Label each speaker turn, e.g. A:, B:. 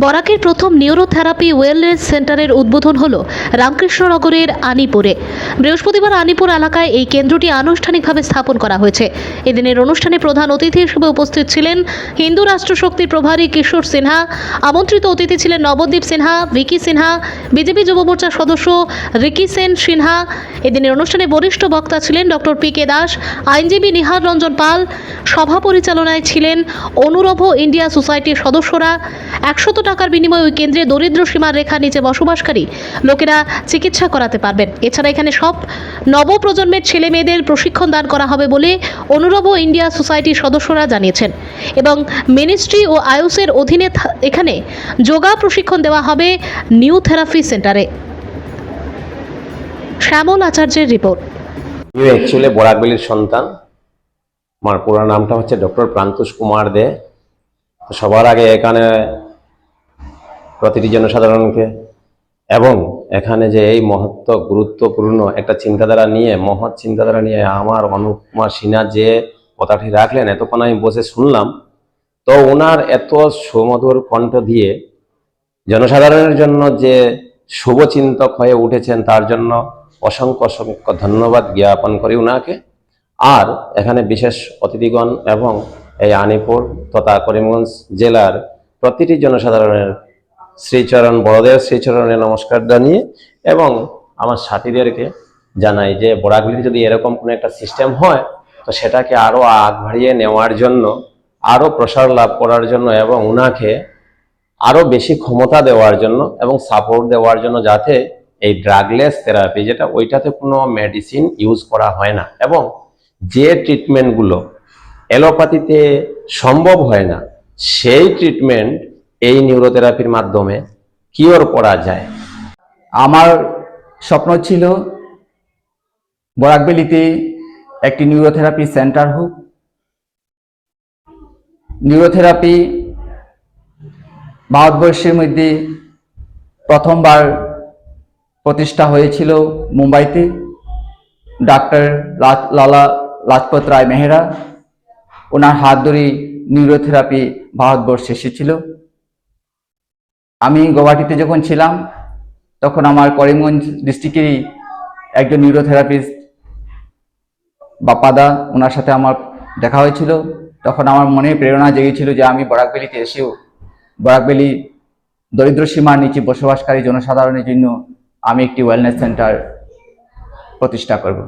A: বরাকের প্রথম neurotherapy wellness সেন্টারের উদ্বোধন হলো রামকৃষ্ণনগরের আনিপুরে। বৃহস্পতিবার আনিপুর এলাকায় এই কেন্দ্রটি আনুষ্ঠানিকভাবে স্থাপন করা হয়েছে। এদিনের অনুষ্ঠানে প্রধান অতিথি হিসেবে উপস্থিত ছিলেন হিন্দু রাষ্ট্রশক্তির প্রভারী কিশোর সিনহা। আমন্ত্রিত অতিথি ছিলেন নবদ্বীপ সিনহা, ভিকি সিনহা, বিজেপি যুব মোর্চার সদস্য রিকি সেন সিনহা। এদিনের অনুষ্ঠানে বরিষ্ঠ বক্তা ছিলেন ডক্টর পি.কে. দাস, আইনজীবী নিহার রঞ্জন পাল। সভা পরিচালনায় ছিলেন অনুরভ ইন্ডিয়া সোসাইটির সদস্যরা। 100 টাকার বিনিময়ে ওই কেন্দ্রে দরিদ্র সীমার রেখার নিচে বসবাসকারী লোকেরা চিকিৎসা করাতে পারবেন। এছাড়া এখানে সব নবপ্রজন্মের ছেলে মেয়েদের প্রশিক্ষণ দান করা হবে বলে অনুরভ ইন্ডিয়া সোসাইটির সদস্যরা জানিয়েছেন। এবং মিনিস্ট্রি ও আয়ুষের অধীনে এখানে যোগা প্রশিক্ষণ দেওয়া হবে নিউ থেরাপি সেন্টারে। শ্যামল আচার্যের রিপোর্ট।
B: আমি অ্যাকচুয়ালি বরাকবেলির সন্তান। আমার পুরো নামটা হচ্ছে ডক্টর প্রান্তোষ কুমার দে। তো সবার আগে এখানে প্রতিটি জনসাধারণকে এবং এখানে যে এই মহত্ব গুরুত্বপূর্ণ একটা মহৎ চিন্তাধারা নিয়ে আমার অনুপ কুমার সিনহা যে কথাটি রাখলেন, এতক্ষণ আমি বসে শুনলাম। তো ওনার এত সুমধুর কণ্ঠ দিয়ে জনসাধারণের জন্য যে শুভচিন্তক হয়ে উঠেছেন, তার জন্য অসংখ্য অসংখ্য ধন্যবাদ জ্ঞাপন করি ওনাকে। আর এখানে বিশেষ অতিথিগণ এবং এই আনিপুর তথা করিমগঞ্জ জেলার প্রতিটি জনসাধারণের শ্রীচরণ বড়দের শ্রীচরণে নমস্কার জানিয়ে এবং আমার সাথীদেরকে জানাই যে বরাকবেলিতে যদি এরকম কোনো একটা সিস্টেম হয় তো সেটাকে আরো আগ বাড়িয়ে নেওয়ার জন্য, আরো প্রসার লাভ করার জন্য এবং ওনাকে আরো বেশি ক্ষমতা দেওয়ার জন্য এবং সাপোর্ট দেওয়ার জন্য, যাতে এই ড্রাগলেস থেরাপি যেটা ওইটাতে কোনো মেডিসিন ইউজ করা হয় না এবং যে ট্রিটমেন্টগুলো অ্যালোপ্যাথিতে সম্ভব হয় না সেই ট্রিটমেন্ট এই নিউরোথেরাপির মাধ্যমে কিওর করা যায়।
C: আমার স্বপ্ন ছিল বরাকবেলিতে একটি নিউরোথেরাপি সেন্টার হোক। নিউরোথেরাপি ভারতবর্ষের মধ্যে প্রথমবার প্রতিষ্ঠা হয়েছিল মুম্বাইতে, ডাক্তার লালা লাজপত রায় মেহরা। ওনার হাত ধরেই নিউরোথেরাপি ভারতবর্ষে এসেছিল। আমি গৌহাটিতে যখন ছিলাম তখন আমার করিমগঞ্জ ডিস্ট্রিক্টেরই একজন নিউরোথেরাপিস্ট বাপ্পাদা, ওনার সাথে আমার দেখা হয়েছিল। তখন আমার মনে প্রেরণা জেগেছিল যে আমি বরাকবেলিতে এসেও বরাকবেলি দরিদ্র সীমার নিচে বসবাসকারী জনসাধারণের জন্য আমি একটি ওয়েলনেস সেন্টার প্রতিষ্ঠা করব।